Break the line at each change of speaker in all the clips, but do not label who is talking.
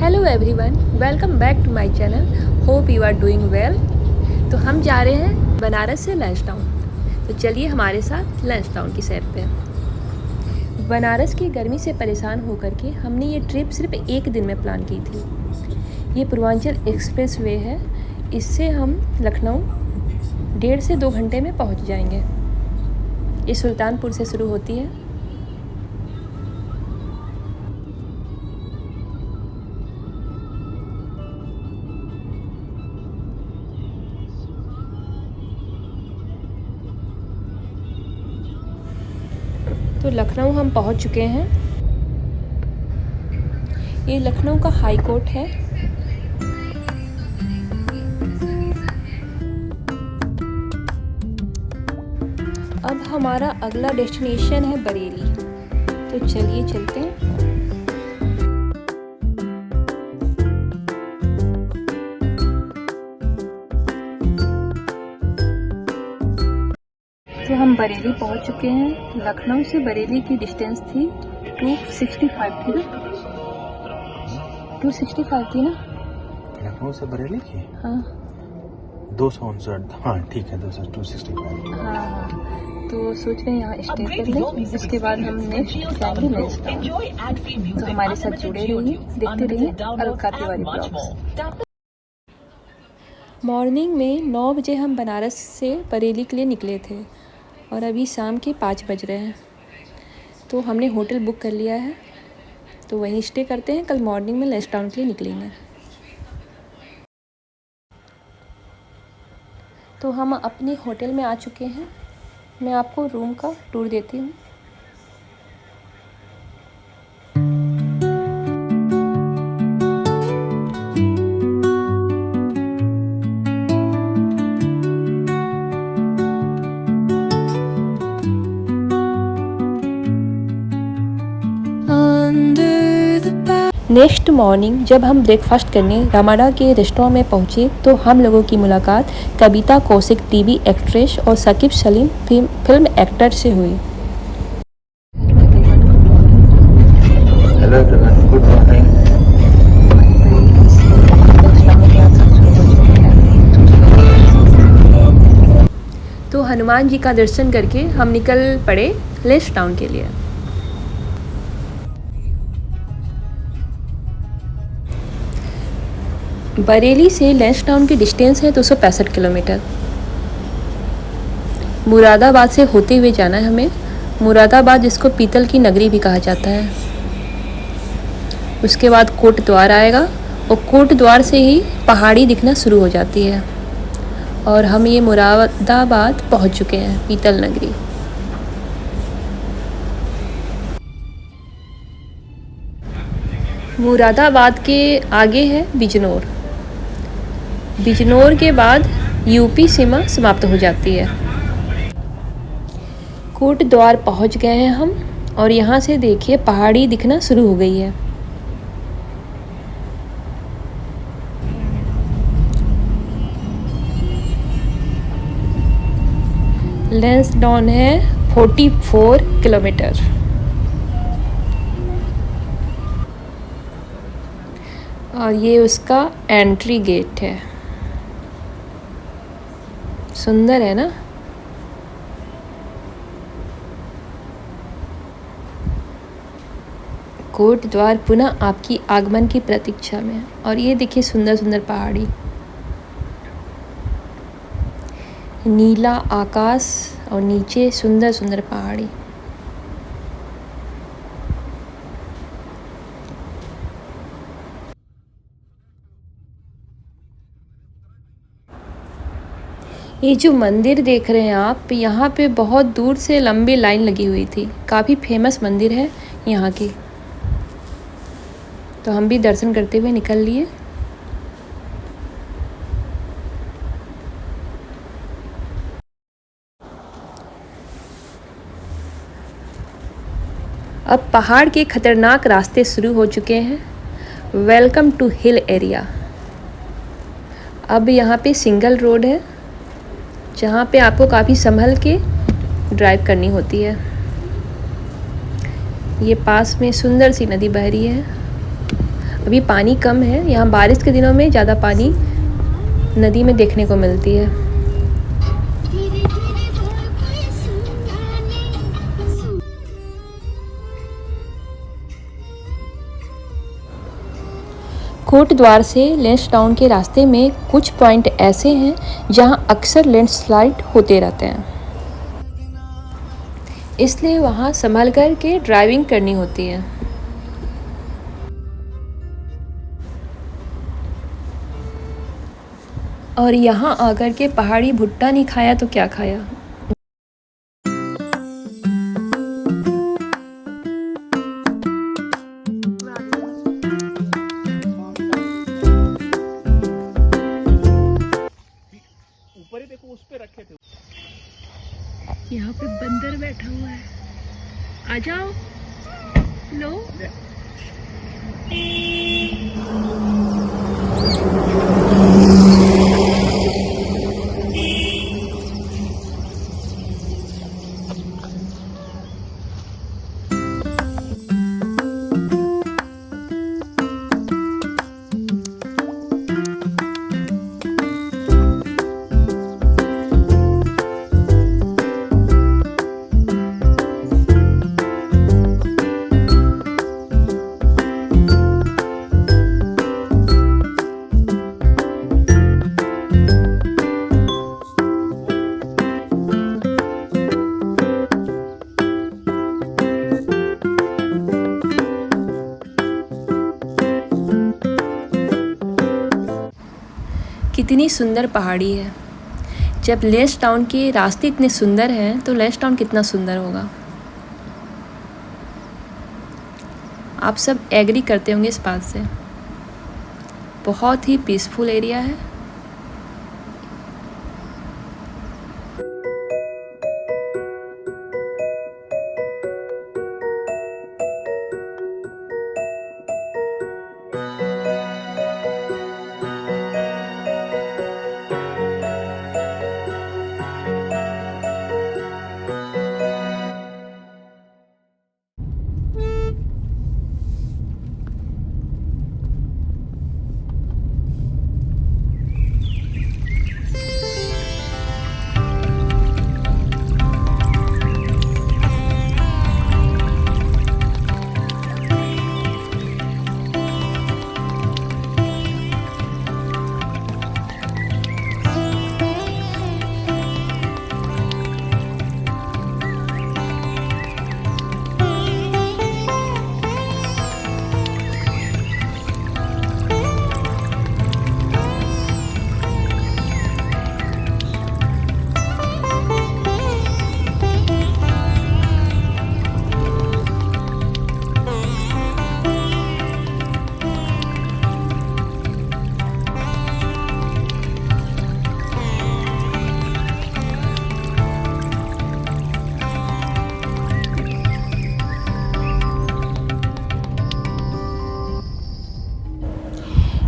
Hello everyone, welcome back to my channel. Hope you are doing well. तो हम जा रहे हैं बनारस से लंच टाउन। तो चलिए हमारे साथ लंच टाउन की सैर पे। बनारस की गर्मी से परेशान होकर के हमने ये ट्रिप सिर्फ एक दिन में प्लान की थी। ये पूर्वांचल एक्सप्रेस वे है, इससे हम लखनऊ 1.5 से 2 घंटे में पहुंच जाएंगे। ये सुल्तानपुर से शुरू होती है। तो लखनऊ हम पहुंच चुके हैं। ये लखनऊ का हाई कोर्ट है। अब हमारा अगला डेस्टिनेशन है बरेली। तो चलिए चलते हैं। तो हम बरेली पहुंच चुके हैं। लखनऊ से बरेली की डिस्टेंस थी 265 थी ना? 265 थी ना?
लखनऊ से बरेली की?
हाँ
259। हाँ ठीक है, 265।
हाँ। तो सोच रहे हैं यहाँ स्टे कर लें, उसके बाद हम नेक्स्ट जाएंगे लंच टाउन। तो हमारे साथ जुड़े रहिए, देखते रहिए अलका तिवारी ब्लॉग्स। मॉर्निंग में 9 बजे हम बनारस से बरेली के लिए निकले थे और अभी शाम के 5 बज रहे हैं। तो हमने होटल बुक कर लिया है, तो वहीं स्टे करते हैं। कल मॉर्निंग में लंच टाउन के लिए निकलेंगे। तो हम अपने होटल में आ चुके हैं। मैं आपको रूम का टूर देती हूँ। नेक्स्ट मॉर्निंग जब हम ब्रेकफास्ट करने रामाडा के रेस्टोरेंट में पहुंचे तो हम लोगों की मुलाकात कविता कौशिक टीवी एक्ट्रेस और साकिब सलीम फिल्म एक्टर से हुई।
Hello everyone, good morning.
तो हनुमान जी का दर्शन करके हम निकल पड़े लंच टाउन के लिए। बरेली से लंच टाउन की डिस्टेंस है 265 किलोमीटर। मुरादाबाद से होते हुए जाना है हमें। मुरादाबाद जिसको पीतल की नगरी भी कहा जाता है। उसके बाद कोट द्वार आएगा और कोट द्वार से ही पहाड़ी दिखना शुरू हो जाती है और हम ये मुरादाबाद पहुंच चुके हैं, पीतल नगरी। मुरादाबाद के आगे है बिजनौर। बिजनौर के बाद यूपी सीमा समाप्त हो जाती है। कोट द्वार पहुंच गए हैं हम और यहाँ से देखिए पहाड़ी दिखना शुरू हो गई है। लंच टाउन है 44 किलोमीटर। और ये उसका एंट्री गेट है। सुंदर है ना? कोट द्वार पुनः आपकी आगमन की प्रतीक्षा में। और ये देखिए सुंदर सुंदर पहाड़ी, नीला आकाश और नीचे सुंदर सुंदर पहाड़ी। ये जो मंदिर देख रहे हैं आप, यहाँ पे बहुत दूर से लंबी लाइन लगी हुई थी। काफ़ी फेमस मंदिर है यहाँ की। तो हम भी दर्शन करते हुए निकल लिए। अब पहाड़ के खतरनाक रास्ते शुरू हो चुके हैं। Welcome to hill area. अब यहाँ पे सिंगल रोड है जहाँ पे आपको काफ़ी संभल के ड्राइव करनी होती है। ये पास में सुंदर सी नदी बह रही है अभी पानी कम है, यहाँ बारिश के दिनों में ज़्यादा पानी नदी में देखने को मिलती है। कोट द्वार से लैंसडाउन के रास्ते में कुछ पॉइंट ऐसे हैं जहां अक्सर लैंडस्लाइड होते रहते हैं, इसलिए वहां संभल कर के ड्राइविंग करनी होती है। और यहाँ आकर के पहाड़ी भुट्टा नहीं खाया तो क्या खाया।
ऊपर ही देखो, उस पे रखे थे।
यहाँ पे बंदर बैठा हुआ है, आ जाओ लो। कितनी सुंदर पहाड़ी है। जब लैंसडाउन के रास्ते इतने सुंदर हैं तो लैंसडाउन कितना सुंदर होगा। आप सब एग्री करते होंगे इस बात से। बहुत ही पीसफुल एरिया है।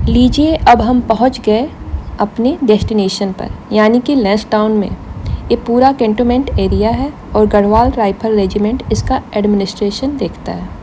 लीजिए, अब हम पहुंच गए अपने डेस्टिनेशन पर, यानी कि लैंसडाउन में। ये पूरा कैंटोनमेंट एरिया है और गढ़वाल राइफल रेजिमेंट इसका एडमिनिस्ट्रेशन देखता है।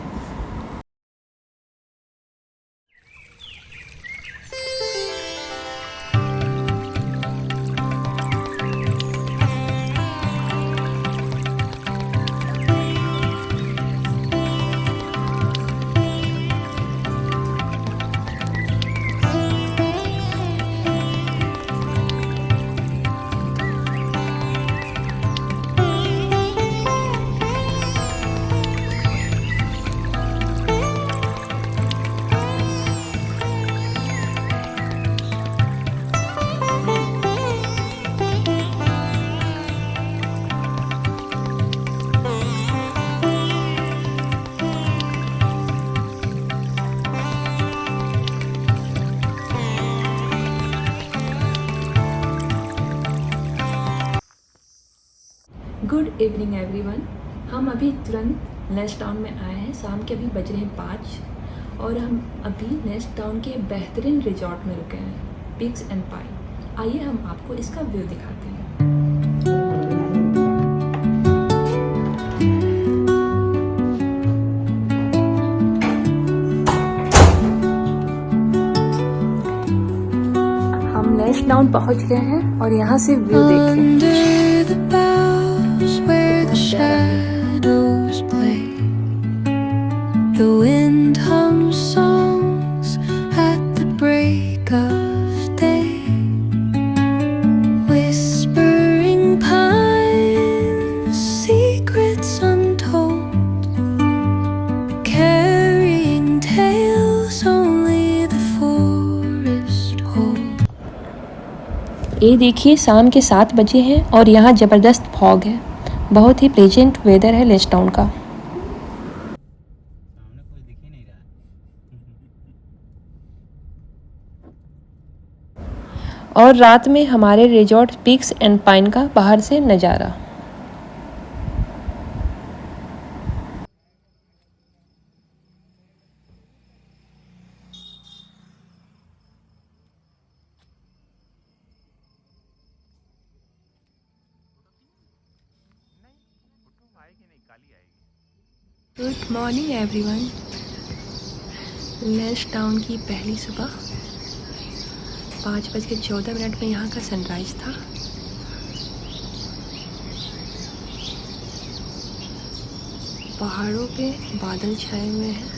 Good evening everyone. हम अभी तुरंत लैंसडाउन में आए हैं। शाम के अभी बज रहे हैं 5 और हम अभी लैंसडाउन के बेहतरीन रिजॉर्ट में रुके हैं, पिग्स एंड पाई। आइए हम आपको इसका व्यू दिखाते हैं। लैंसडाउन पहुंच गए हैं और यहाँ से व्यू ये देखिए शाम के 7 बजे हैं और यहाँ ज़बरदस्त फॉग है। बहुत ही प्लेजेंट वेदर है लैंसडाउन का।
सामने कुछ दिख ही नहीं रहा है।
और रात में हमारे रिजॉर्ट पीक्स एंड पाइन का बाहर से नज़ारा। Good morning everyone. लैंसडाउन की पहली सुबह 5:14 में यहाँ का सनराइज था। पहाड़ों पे बादल छाए हुए हैं।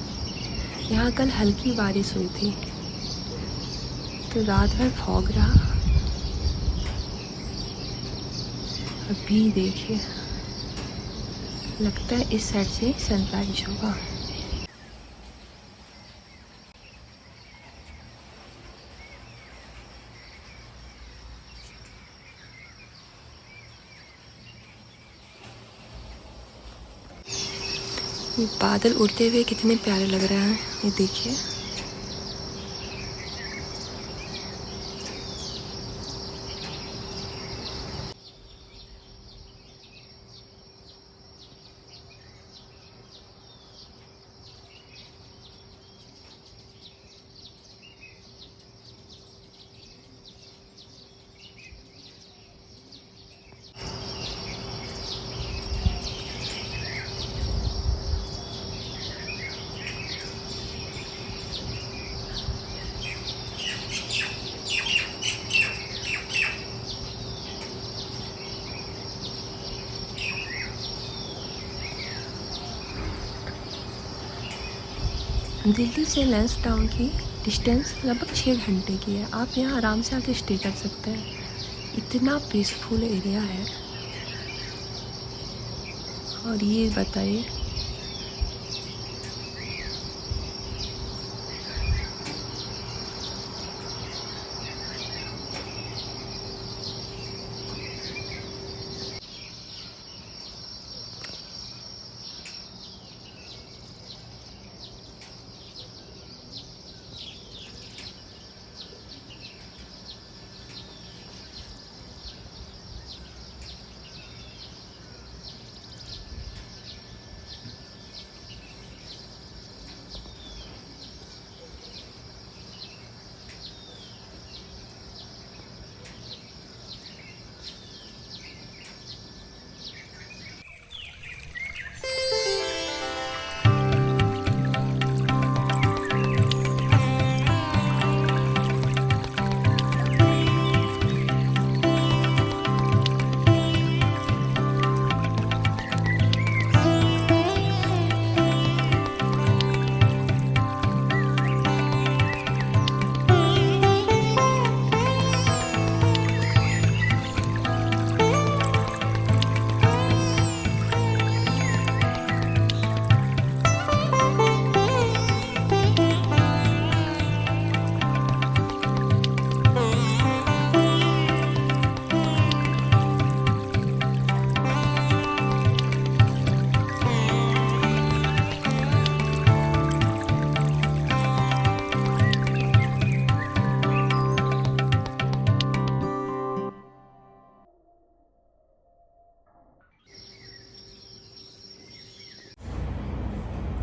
यहाँ कल हल्की बारिश हुई थी तो रात भर फॉग रहा। अभी देखिए लगता है इस साइड से सनराइज होगा। ये बादल उड़ते हुए कितने प्यारे लग रहे हैं, ये देखिए। दिल्ली से लैंसडाउन की डिस्टेंस लगभग 6 घंटे की है। आप यहाँ आराम से आके स्टे कर सकते हैं। इतना पीसफुल एरिया है। और ये बताइए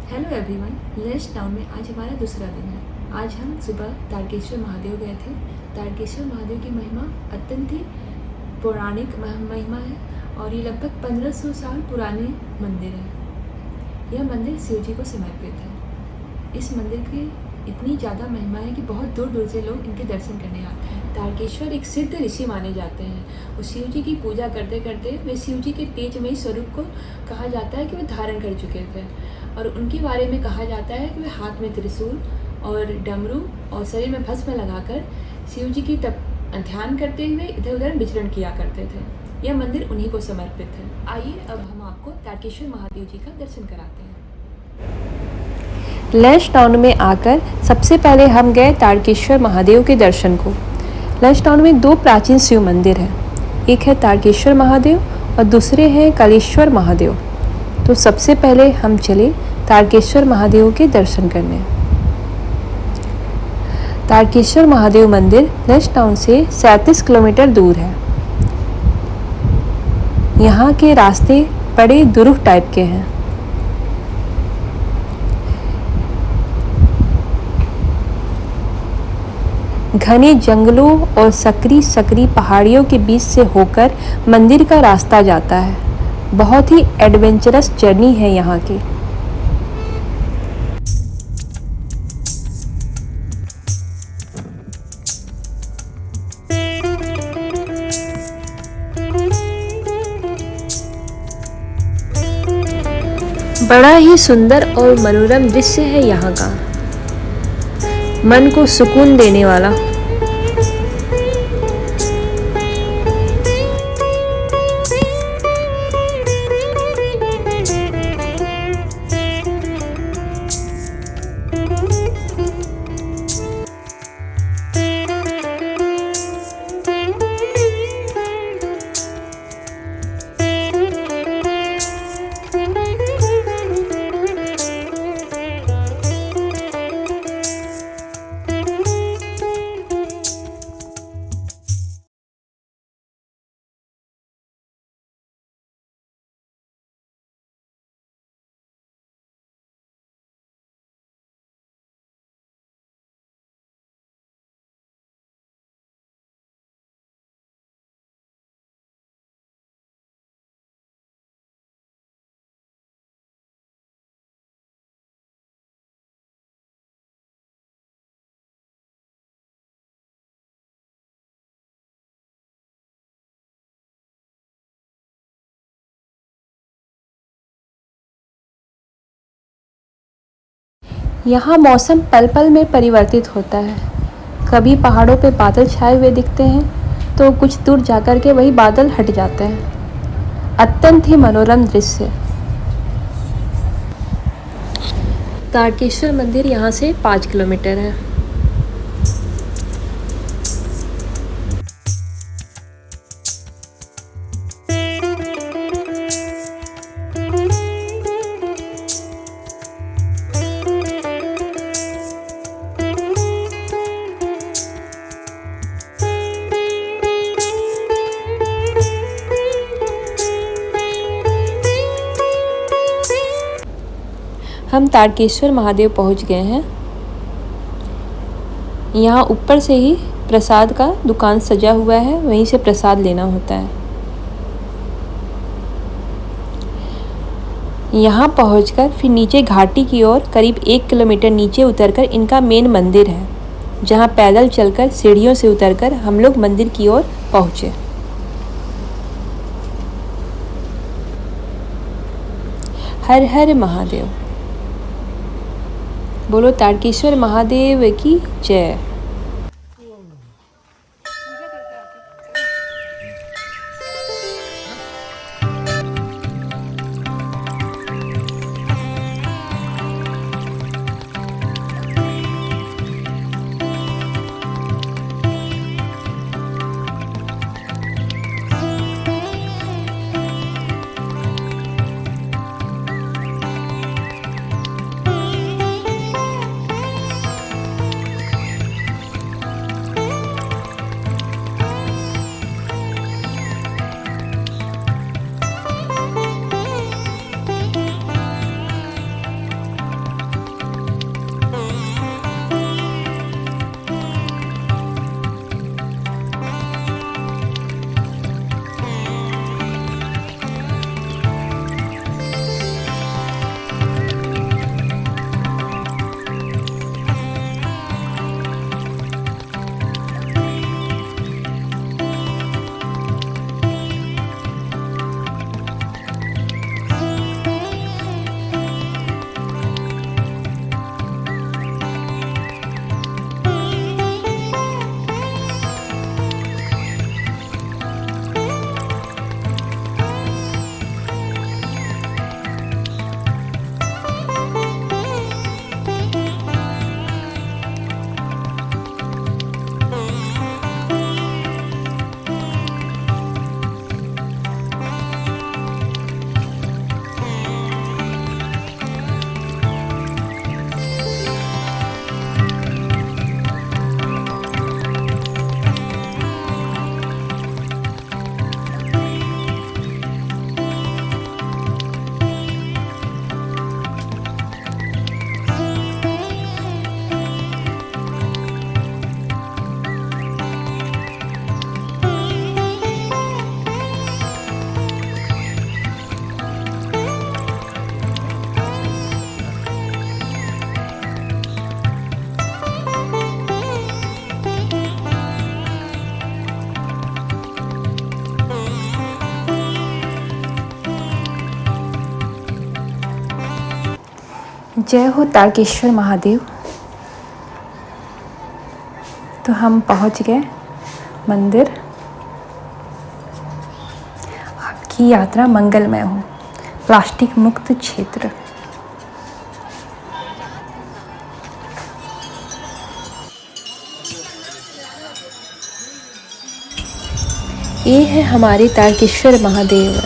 हेलो एवरीवन। लैंसडाउन में आज हमारा दूसरा दिन है। आज हम सुबह तारकेश्वर महादेव गए थे। तारकेश्वर महादेव की महिमा अत्यंत ही पौराणिक महिमा है और ये लगभग 1500 साल पुराने मंदिर है। यह मंदिर शिव जी को समर्पित है। इस मंदिर की इतनी ज़्यादा महिमा है कि बहुत दूर दूर से लोग इनके दर्शन करने आते हैं। तारकेश्वर एक सिद्ध ऋषि माने जाते हैं। वो शिव जी की पूजा करते करते वे शिव जी के तेजमयी स्वरूप को कहा जाता है कि वे धारण कर चुके थे, और उनके बारे में कहा जाता है कि वे हाथ में त्रिशूल और डमरू और शरीर में भस्म लगाकर शिव जी की ध्यान करते हुए इधर उधर विचरण किया करते थे। यह मंदिर उन्हीं को समर्पित है। आइए अब हम आपको तारकेश्वर महादेव जी का दर्शन कराते हैं। लंच टाउन में आकर सबसे पहले हम गए तारकेश्वर महादेव के दर्शन को। लंच टाउन में 2 प्राचीन शिव मंदिर हैं, एक है तारकेश्वर महादेव और दूसरे हैं कालेश्वर महादेव। तो सबसे पहले हम चले तारकेश्वर महादेव के दर्शन करने। तारकेश्वर महादेव मंदिर लंच टाउन से 37 किलोमीटर दूर है। यहाँ के रास्ते बड़े दुरूह टाइप के हैं। घने जंगलों और सकरी पहाड़ियों के बीच से होकर मंदिर का रास्ता जाता है। बहुत ही एडवेंचरस जर्नी है यहाँ की। बड़ा ही सुंदर और मनोरम दृश्य है यहाँ का, मन को सुकून देने वाला। यहाँ मौसम पल पल में परिवर्तित होता है। कभी पहाड़ों पे बादल छाए हुए दिखते हैं तो कुछ दूर जाकर के वही बादल हट जाते हैं। अत्यंत ही मनोरम दृश्य। तारकेश्वर मंदिर यहाँ से 5 किलोमीटर है। हम तारकेश्वर महादेव पहुंच गए हैं। यहाँ ऊपर से ही प्रसाद का दुकान सजा हुआ है, वहीं से प्रसाद लेना होता है। यहाँ पहुंचकर फिर नीचे घाटी की ओर करीब 1 किलोमीटर नीचे उतरकर इनका मेन मंदिर है, जहाँ पैदल चलकर सीढ़ियों से उतरकर हम लोग मंदिर की ओर पहुँचे। हर हर महादेव। बोलो तारकेश्वर महादेव की जय। जय हो तारकेश्वर महादेव। तो हम पहुंच गए मंदिर। आपकी यात्रा मंगलमय हो। प्लास्टिक मुक्त क्षेत्र। ये है हमारे तारकेश्वर महादेव।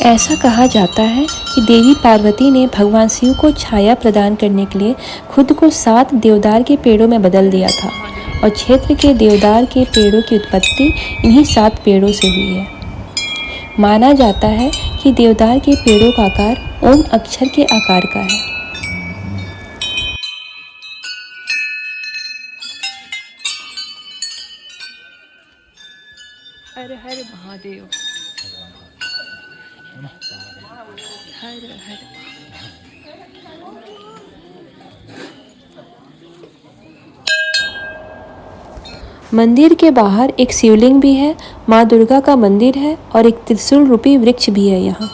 ऐसा कहा जाता है कि देवी पार्वती ने भगवान शिव को छाया प्रदान करने के लिए खुद को 7 देवदार के पेड़ों में बदल दिया था और क्षेत्र के देवदार के पेड़ों की उत्पत्ति इन्हीं 7 पेड़ों से हुई है। माना जाता है कि देवदार के पेड़ों का आकार ओम अक्षर के आकार का है। हर हर महादेव। हर हर। मंदिर के बाहर एक शिवलिंग भी है, माँ दुर्गा का मंदिर है और एक त्रिशूल रूपी वृक्ष भी है यहाँ।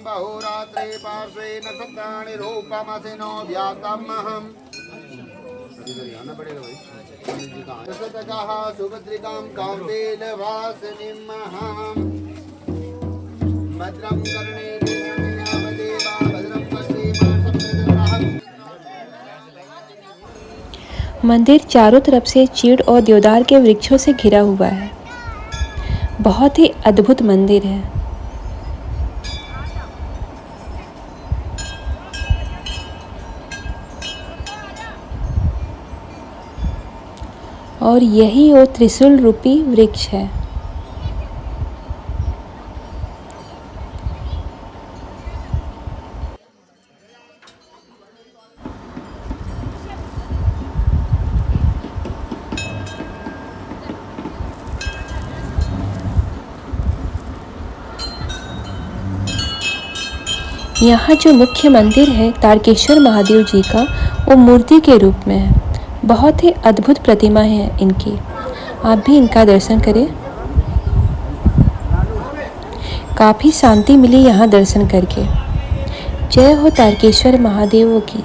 बहुरात्रे पार्श्वे न सप्तानि रूपमसिनो व्यातमहम् शतकः सुभद्रिकां कौन्तेन वासिनीम् अहम् भद्रं कर्णेन भद्रं पश्येम।
मंदिर चारों तरफ से चीड़ और देवदार के वृक्षों से घिरा हुआ है। बहुत ही अद्भुत मंदिर है। और यही वो त्रिशूल रूपी वृक्ष है। यहाँ जो मुख्य मंदिर है तारकेश्वर महादेव जी का, वो मूर्ति के रूप में है। बहुत ही अद्भुत प्रतिमा है इनकी। आप भी इनका दर्शन करें। काफ़ी शांति मिली यहाँ दर्शन करके। जय हो तारकेश्वर महादेव की।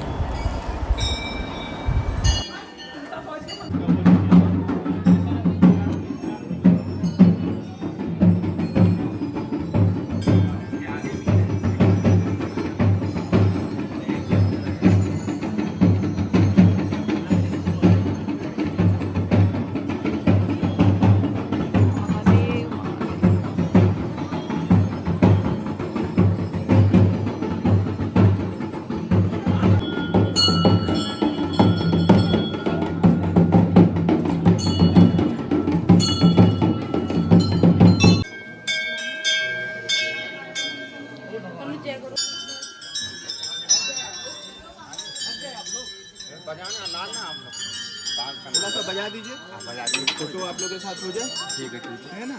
थोड़ा सा बजा दीजिए। बजा दीजिए, फोटो आप लोग के साथ हो जाए। ठीक है ना।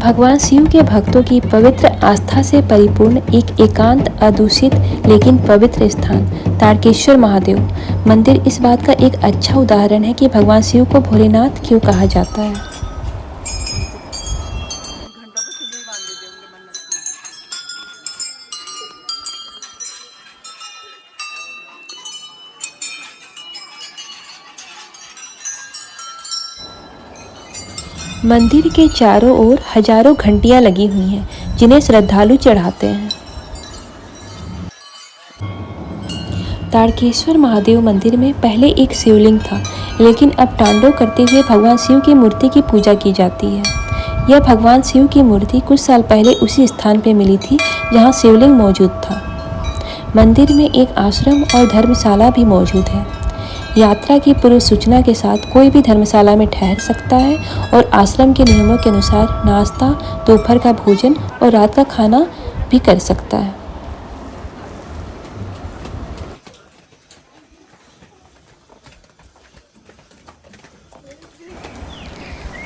भगवान शिव के भक्तों की पवित्र आस्था से परिपूर्ण एक एकांत, अदूषित लेकिन पवित्र स्थान तारकेश्वर महादेव मंदिर इस बात का एक अच्छा उदाहरण है कि भगवान शिव को भोलेनाथ क्यों कहा जाता है। मंदिर के चारों ओर हजारों घंटियां लगी हुई हैं जिन्हें श्रद्धालु चढ़ाते हैं। तारकेश्वर महादेव मंदिर में पहले एक शिवलिंग था, लेकिन अब तांडव करते हुए भगवान शिव की मूर्ति की पूजा की जाती है। यह भगवान शिव की मूर्ति कुछ साल पहले उसी स्थान पर मिली थी जहां शिवलिंग मौजूद था। मंदिर में एक आश्रम और धर्मशाला भी मौजूद है। यात्रा की पूर्व सूचना के साथ कोई भी धर्मशाला में ठहर सकता है और आश्रम के नियमों के अनुसार नाश्ता, दोपहर का भोजन और रात का खाना भी कर सकता है।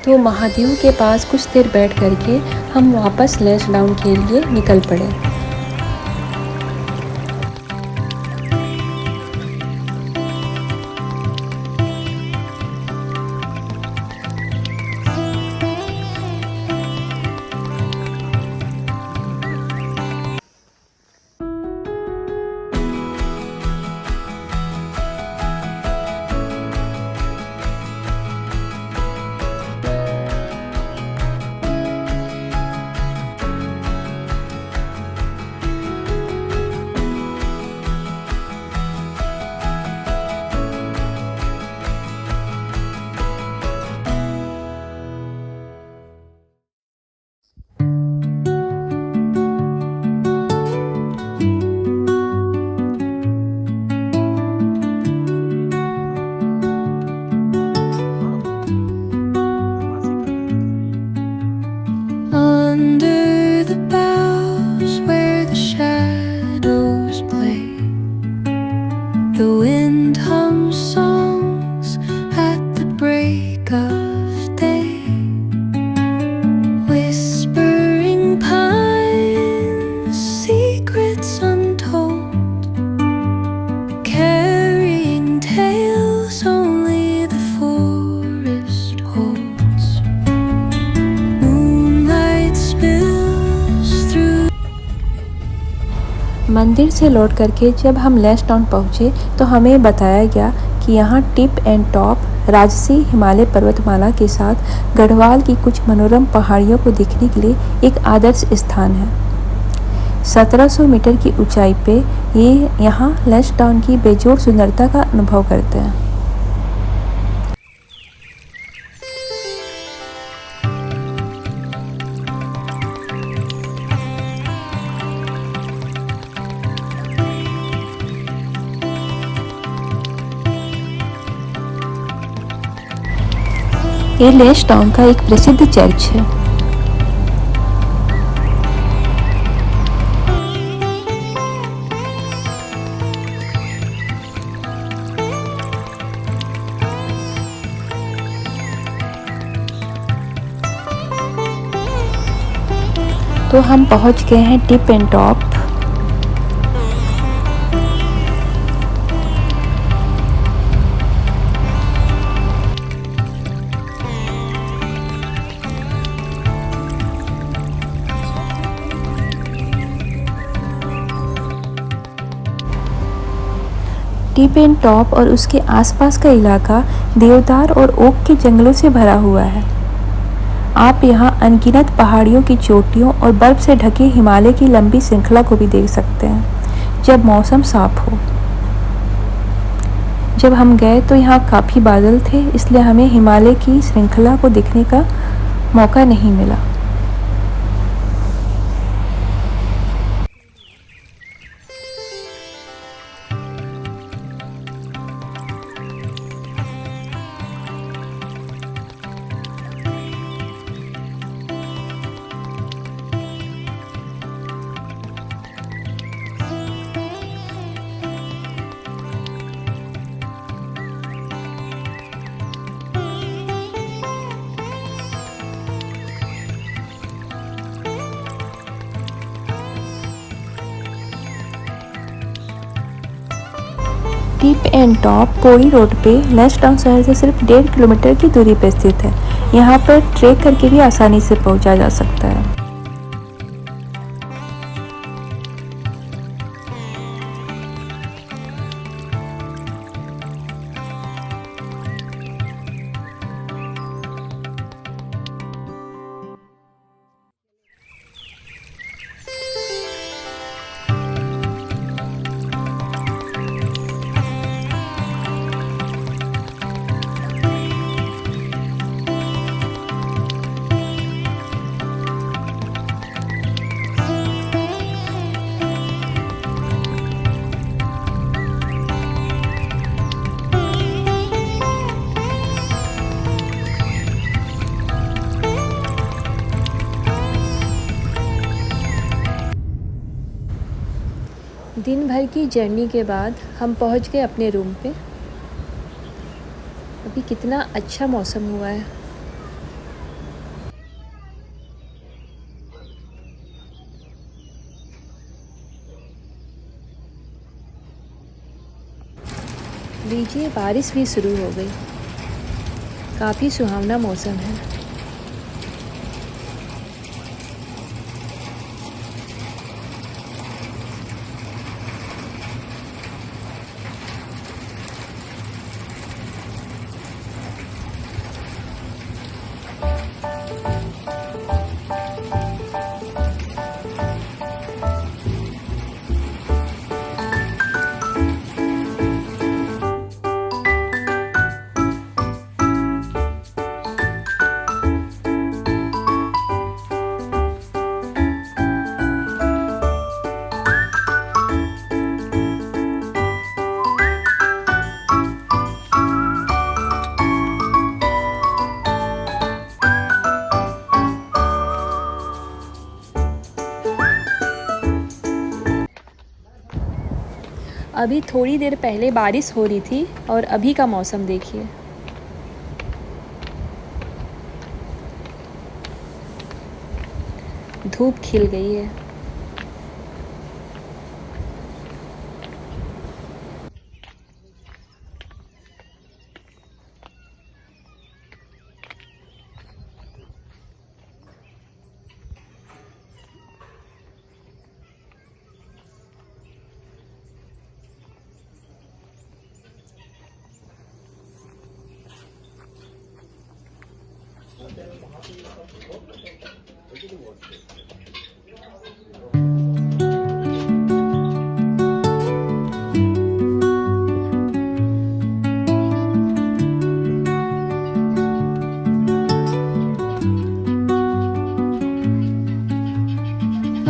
तो महादेव के पास कुछ देर बैठ करके हम वापस लैंसडाउन के लिए निकल पड़े। मंदिर से लौट करके जब हम लैंसडाउन पहुँचे तो हमें बताया गया कि यहाँ टिप एंड टॉप राजसी हिमालय पर्वतमाला के साथ गढ़वाल की कुछ मनोरम पहाड़ियों को देखने के लिए एक आदर्श स्थान है। 1700 मीटर की ऊंचाई पे ये यहाँ लैंसडाउन की बेजोड़ सुंदरता का अनुभव करते हैं। ये लैंसडाउन का एक प्रसिद्ध चर्च है। तो हम पहुंच गए हैं tip and top. Tip and top और उसके आसपास का इलाका देवदार और ओक के जंगलों से भरा हुआ है। आप यहाँ अनगिनत पहाड़ियों की चोटियों और बर्फ से ढके हिमालय की लंबी श्रृंखला को भी देख सकते हैं जब मौसम साफ हो। जब हम गए तो यहाँ काफ़ी बादल थे, इसलिए हमें हिमालय की श्रृंखला को देखने का मौका नहीं मिला।
Tip and top Pauri road पे लंचटाउन शहर से सिर्फ 1.5 किलोमीटर की दूरी पर स्थित है। यहाँ पर ट्रेक करके भी आसानी से पहुँचा जा सकता है।
दिन भर की जर्नी के बाद हम पहुंच गए अपने रूम पे। अभी कितना अच्छा मौसम हुआ है। लीजिए, बारिश भी शुरू हो गई। काफ़ी सुहावना मौसम है। अभी थोड़ी देर पहले बारिश हो रही थी और अभी का मौसम देखिए। धूप खिल गई है।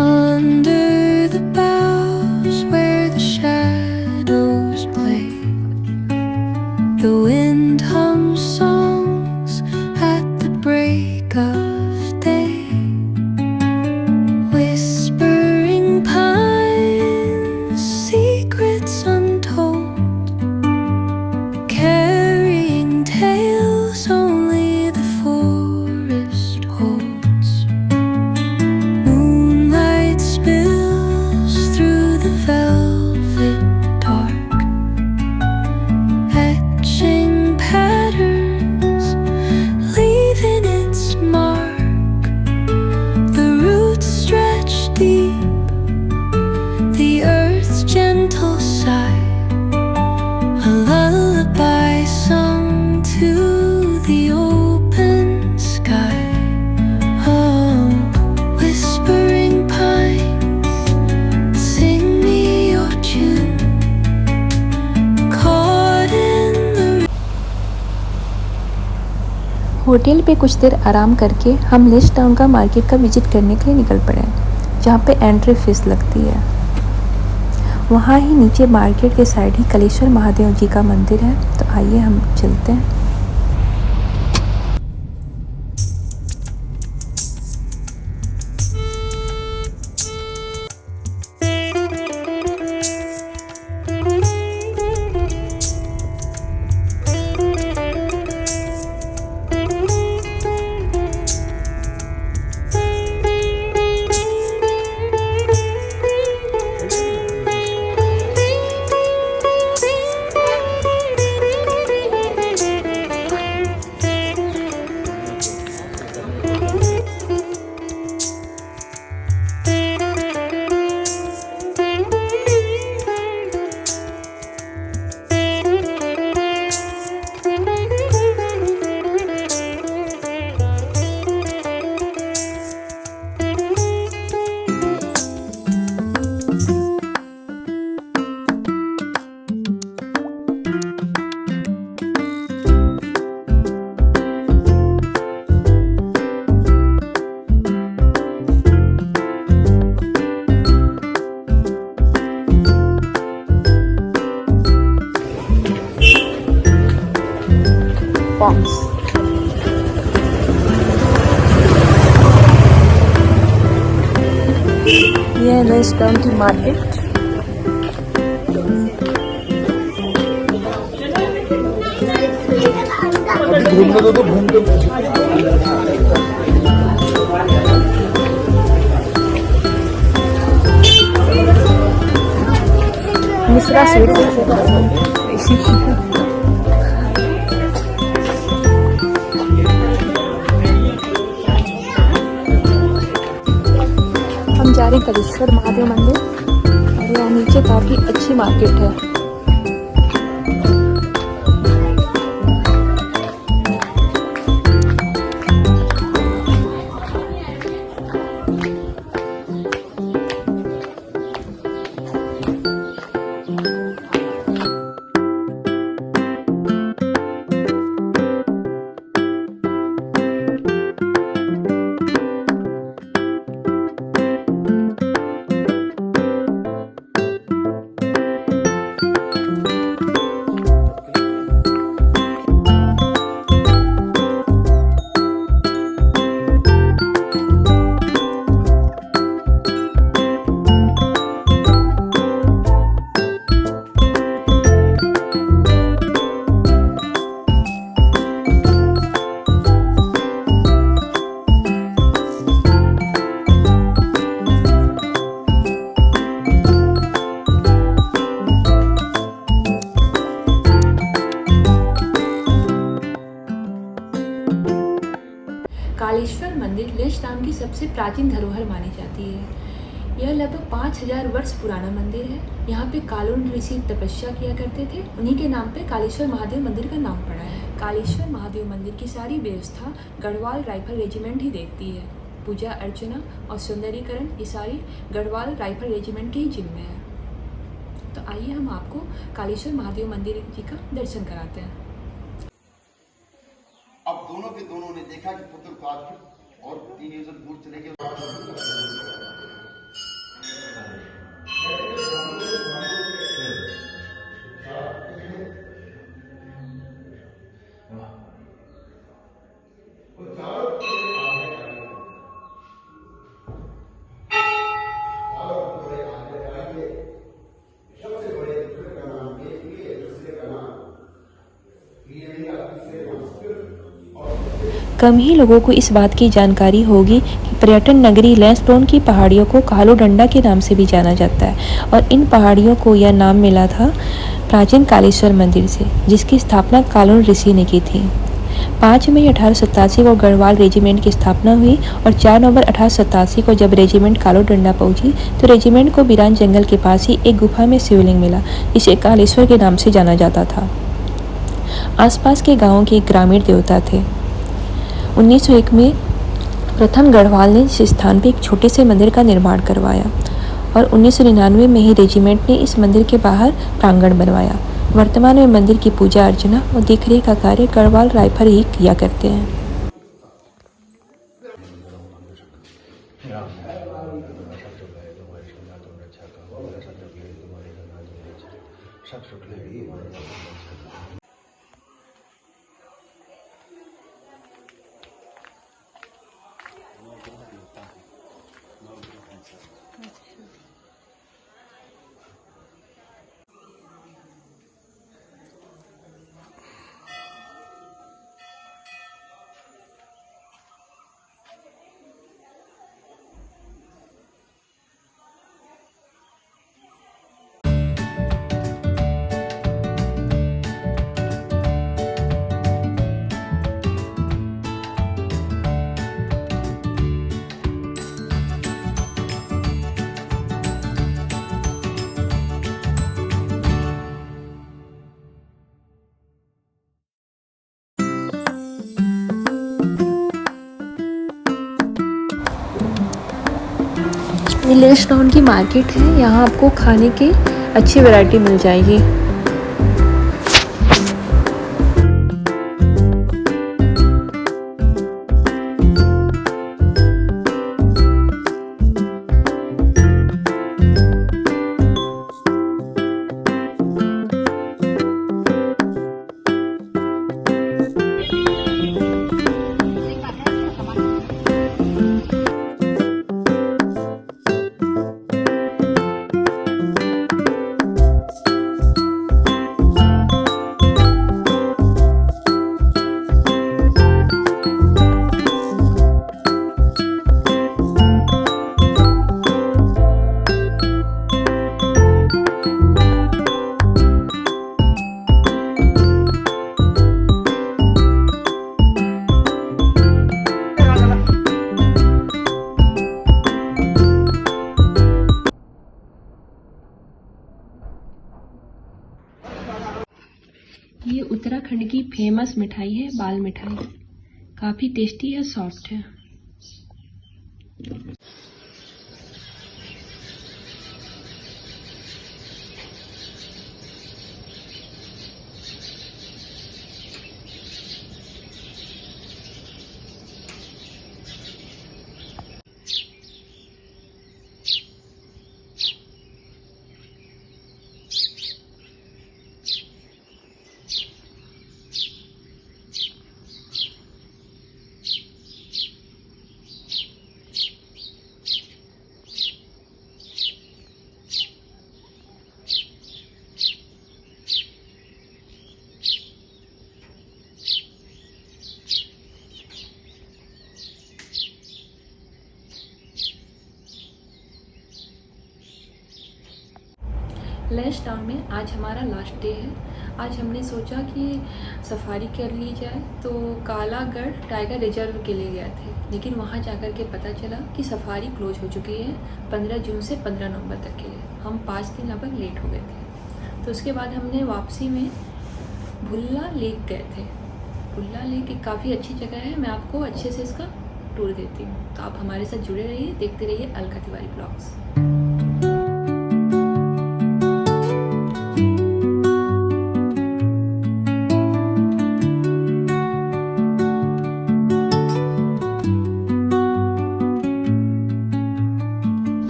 Under the boughs where the shadows play, the wind hums songs at the break of day. Whispering pines, secrets untold, carrying tales only the forest holds. Moonlight spills through the velvet dark, etching patterns, leaving its mark. The roots stretch deep, the earth's gentle sigh, a lullaby sung to the open sky. Oh, whispering pines, sing me your tune, caught in the
hotel पे कुछ देर आराम करके हम लंचटाउन का market का visit करने के लिए निकल पड़े, जहाँ पे एंट्री फीस लगती है। वहाँ ही नीचे मार्केट के साइड ही कलेश्वर महादेव जी का मंदिर है, तो आइए हम चलते हैं।
पॉक्स। ये है लेस्टाउन की मार्केट।
घूमने दो तो घूमते
मिश्रा स्वीट हम जा रहे हैं कलेश्वर महादेव मंदिर और यहाँ नीचे काफ़ी अच्छी मार्केट है। कालेश्वर मंदिर लेस्टाउन की सबसे प्राचीन धरोहर मानी जाती है। यह लगभग 5000 वर्ष पुराना मंदिर है। यहाँ पे कालून ऋषि तपस्या किया करते थे, उन्हीं के नाम पे कालेश्वर महादेव मंदिर का नाम पड़ा है। कालेश्वर महादेव मंदिर की सारी व्यवस्था गढ़वाल राइफल रेजिमेंट ही देखती है। पूजा अर्चना और सौंदर्यीकरण ये सारी गढ़वाल राइफल रेजिमेंट के ही जिम्मे है। तो आइए हम आपको कालेश्वर महादेव मंदिर जी का दर्शन कराते हैं।
अब दोनों के दोनों ने देखा कि पुत्र काज और 3 यूजर दूर चले गए।
कम ही लोगों को इस बात की जानकारी होगी कि पर्यटन नगरी लेस्टाउन की पहाड़ियों को कालो डंडा के नाम से भी जाना जाता है और इन पहाड़ियों को यह नाम मिला था प्राचीन कालेश्वर मंदिर से, जिसकी स्थापना कालून ऋषि ने की थी। 5 मई 1887 को गढ़वाल रेजिमेंट की स्थापना हुई और 4 नवंबर 1887 को जब रेजिमेंट कालो डंडा पहुंची तो रेजिमेंट को बिरान जंगल के पास ही एक गुफा में शिवलिंग मिला, इसे कालेश्वर के नाम से जाना जाता था। आसपास के गांवों के ग्रामीण देवता थे। 1901 में प्रथम गढ़वाल ने इस स्थान पर एक छोटे से मंदिर का निर्माण करवाया और 1999 में ही रेजिमेंट ने इस मंदिर के बाहर प्रांगण बनवाया। वर्तमान में मंदिर की पूजा अर्चना और देखरेख का कार्य गढ़वाल राइफल ही किया करते हैं। ये लेस्टाउन की मार्केट है, यहाँ आपको खाने की अच्छी वैरायटी मिल जाएगी।
फेमस मिठाई है बाल मिठाई। काफ़ी टेस्टी है, सॉफ्ट है। लंच टाउन में आज हमारा लास्ट डे है। आज हमने सोचा कि सफारी कर ली जाए, तो कालागढ़ टाइगर रिजर्व के लिए गए थे, लेकिन वहाँ जाकर के पता चला कि सफारी क्लोज हो चुकी है 15 जून से 15 नवंबर तक के लिए। हम 5 दिन लगभग लेट हो गए थे। तो उसके बाद हमने वापसी में भुल्ला लेक गए थे। भुल्ला लेक एक काफ़ी अच्छी जगह है, मैं आपको अच्छे से इसका टूर देती हूँ। तो आप हमारे साथ जुड़े रहिए, देखते रहिए Alka Tiwari blogs.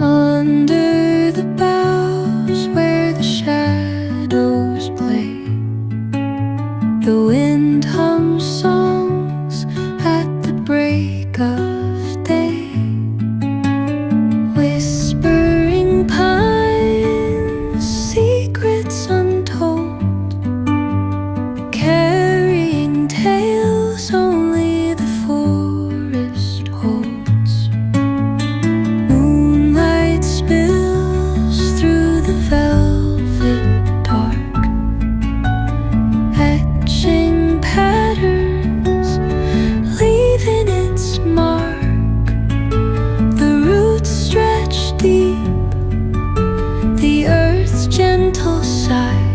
Under the boughs where the shadows play, the wind hums songs at the break of day. Whispering pines, secrets untold, carrying tales only the forest holds. Moonlight spills through the velvet dark, etching patterns, leaving its mark. The roots stretch deep, the earth's gentle sigh,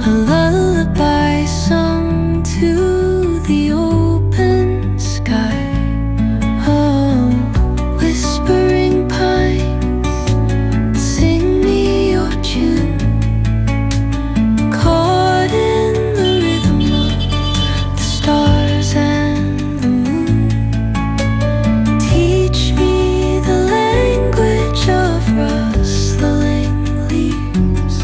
a lullaby sung to the open sky. Oh, whispering pines, sing me your tune, caught in the rhythm of the stars and the moon. Teach me the language of rustling leaves,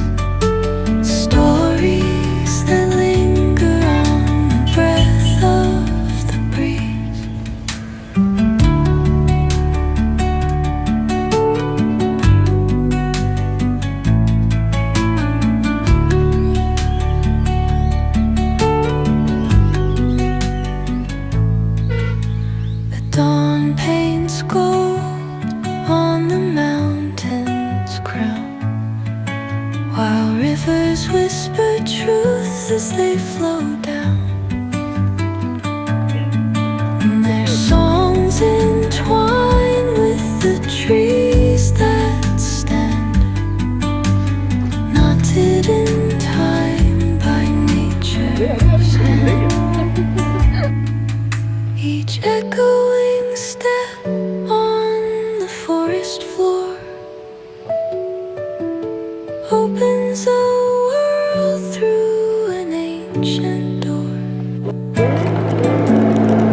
stories that linger on the breath of the breeze. The dawn paints gold on the mountain's crown, while rivers whisper truth as they flow down. And their songs entwine with the trees that stand, knotted in time by nature's hand. Each echoing step on the forest floor opens a world through an ancient door.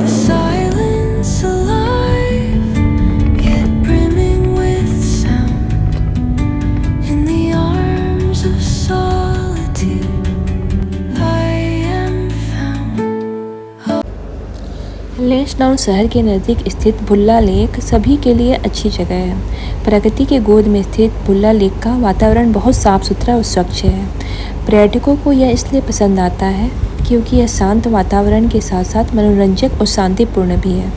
The silence alive, yet brimming with sound. In the arms of solitude, I am found.
Lunch town शहर के नज़दीक स्थित भुल्ला lake सभी के लिए अच्छी जगह है। प्रकृति के गोद में स्थित भुल्ला लेक का वातावरण बहुत साफ सुथरा और स्वच्छ है। पर्यटकों को यह इसलिए पसंद आता है क्योंकि यह शांत वातावरण के साथ साथ मनोरंजक और शांतिपूर्ण भी है।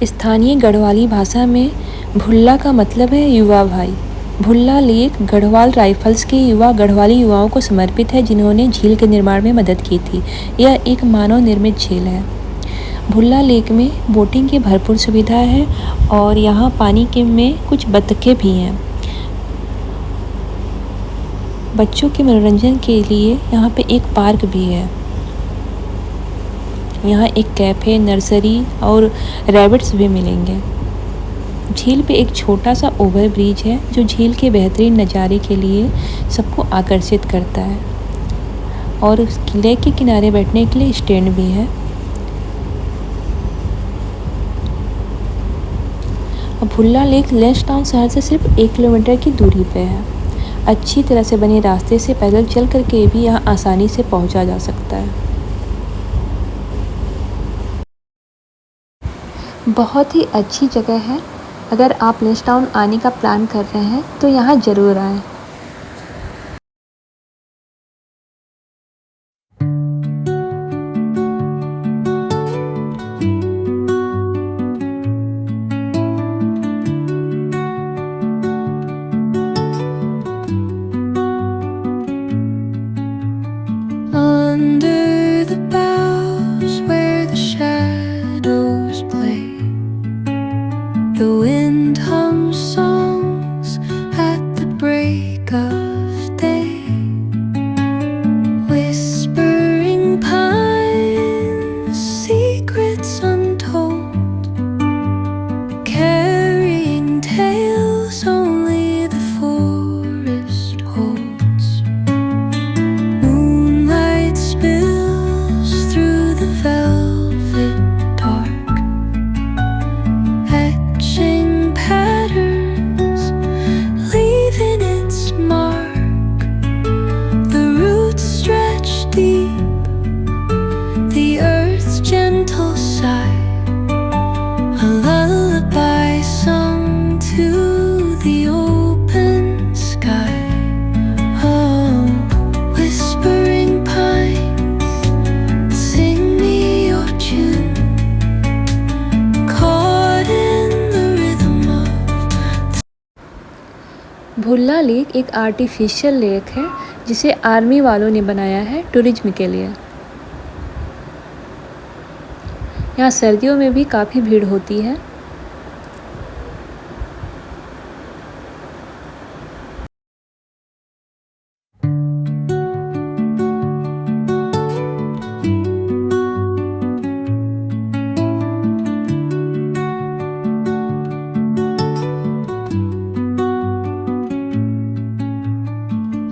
स्थानीय गढ़वाली भाषा में भुल्ला का मतलब है युवा भाई। भुल्ला लेक गढ़वाल राइफल्स के युवा गढ़वाली युवाओं को समर्पित है, जिन्होंने झील के निर्माण में मदद की थी। यह एक मानव निर्मित झील है। भुल्ला लेक में बोटिंग की भरपूर सुविधा है और यहाँ पानी के में कुछ बत्तखें भी हैं। बच्चों के मनोरंजन के लिए यहाँ पे एक पार्क भी है। यहाँ एक कैफ़े, नर्सरी और रैबिट्स भी मिलेंगे। झील पे एक छोटा सा ओवर ब्रिज है जो झील के बेहतरीन नज़ारे के लिए सबको आकर्षित करता है, और लेक के किनारे बैठने के लिए स्टैंड भी है। भुल्ला लेक लैंसडाउन शहर से सिर्फ 1 किलोमीटर की दूरी पे है। अच्छी तरह से बने रास्ते से पैदल चल करके भी यहाँ आसानी से पहुँचा जा सकता है। बहुत ही अच्छी जगह है। अगर आप लैंसडाउन आने का प्लान कर रहे हैं तो यहाँ ज़रूर आएँ।
Under the boughs where the shadows play, the wind hums songs at the break of day. Whispering pines, secrets untold, carrying tales only the forest holds. Moonlight spills through the velvet dark, etching patterns, leaving its mark. The roots stretch deep, the earth's gentle sigh, a lullaby sung to the open sky. Oh, whispering pines, sing me your tune, caught in the rhythm of.
भुल्ला lake एक artificial lake है जिसे army वालों ने बनाया है tourism के लिए। यहाँ सर्दियों में भी काफ़ी भीड़ होती है।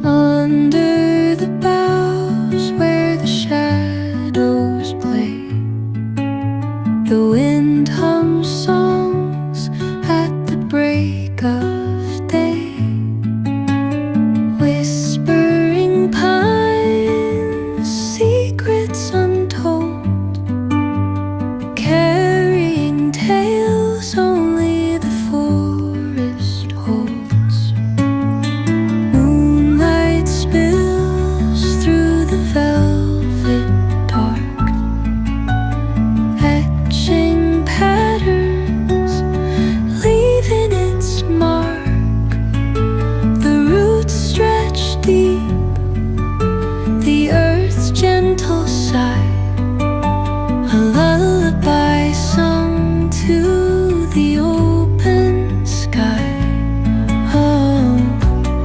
Under the boughs where the shadows play, the wind hums songs at the break of day. Whispering pines, secrets untold, carrying tales only the forest holds. Moonlight spills through the velvet dark, etching patterns, leaving its mark. The roots stretch deep, the earth's gentle sigh, a lullaby sung to the open sky. Oh,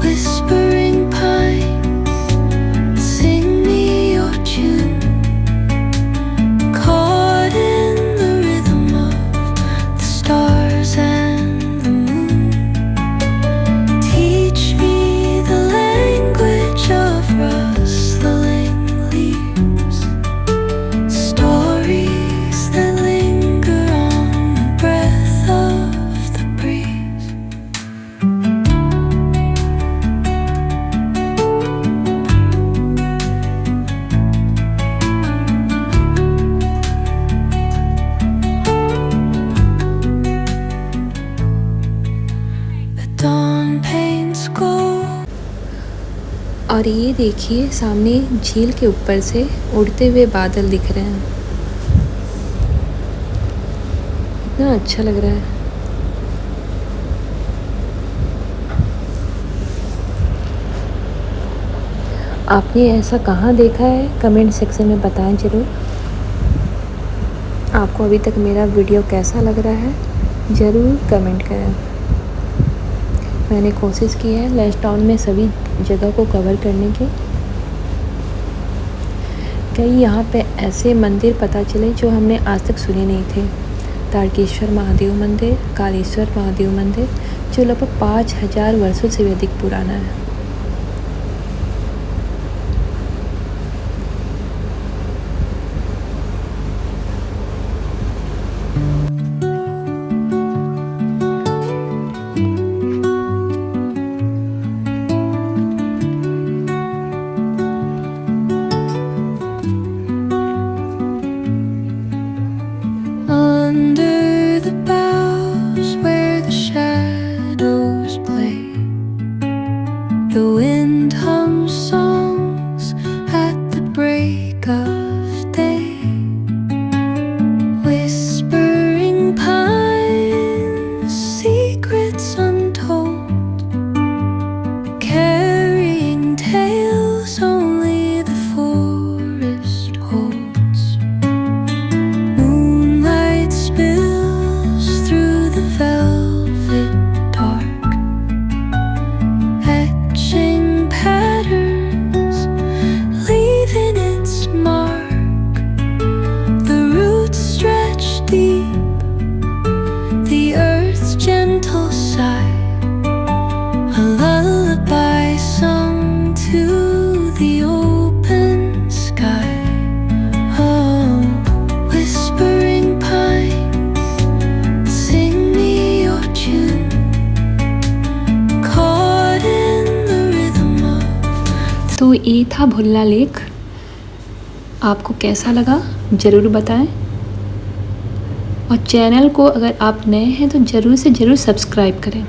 whispering pines, sing me your tune, caught in the rhythm of the stars and the moon. Teach me the language of rustling leaves, stories that linger on the breath of the breeze. The dawn paints gold.
और ये देखिए सामने झील के ऊपर से उड़ते हुए बादल दिख रहे हैं। कितना अच्छा लग रहा है। आपने ऐसा कहाँ देखा है कमेंट सेक्शन में बताएं ज़रूर। आपको अभी तक मेरा वीडियो कैसा लग रहा है ज़रूर कमेंट करें। मैंने कोशिश की है लैंसडाउन में सभी जगह को कवर करने के। कई यहाँ पे ऐसे मंदिर पता चले जो हमने आज तक सुने नहीं थे। तारकेश्वर महादेव मंदिर, कालेश्वर महादेव मंदिर, जो लगभग 5000 वर्षों से भी अधिक पुराना है।
Under the boughs where the shadows play, the wind hums songs at the break of day. Whispering pines, secrets untold, carrying tales only the forest holds. Moonlight spills through the velvet dark, etching patterns, leaving its mark. The roots stretch deep, the earth's gentle sigh, a lullaby sung to the open sky. Oh, whispering pines, sing me your tune, caught in the rhythm of.
तो ये था भुल्ला lake. आपको कैसा लगा ज़रूर बताएं, और चैनल को अगर आप नए हैं तो ज़रूर से ज़रूर सब्सक्राइब करें।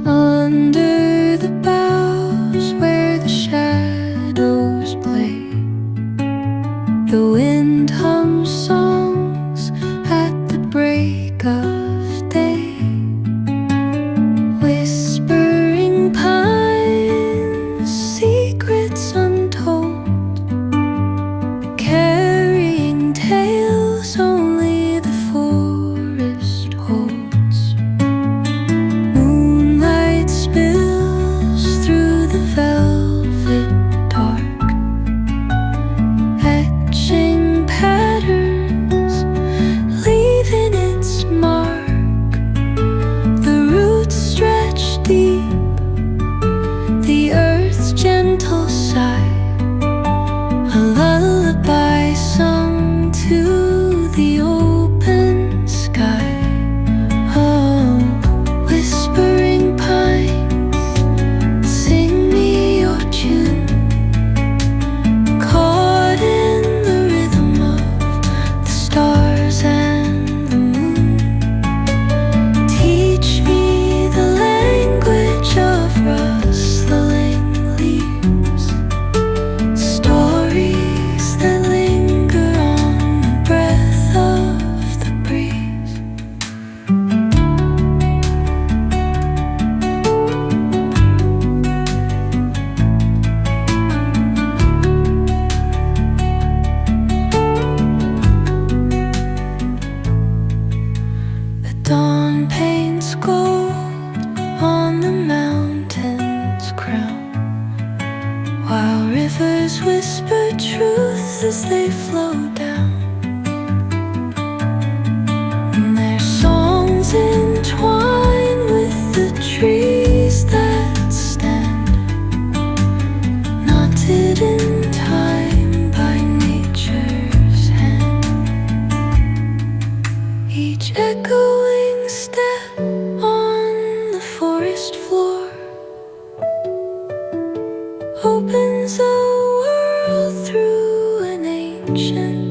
Under the boughs where the shadows play, the wind hums songs at the break of day. Whispering pines, secrets untold, carrying tales only the forest holds. Moonlight spills through the velvet dark, etching patterns, leaving its mark. The roots stretch deep, the earth's gentle sigh, a lullaby sung to the open sky. Oh, whispering pines, sing me your tune, caught in the rhythm of the stars and the moon. Teach me the language of rustling leaves, stories that linger on the breath of the breeze. The dawn paints gold on the mountain's crown, while rivers whisper truth as they flow down. And their songs entwine with the trees that stand, knotted in time by nature's hand. Each echoing step on the forest floor opens a world through an ancient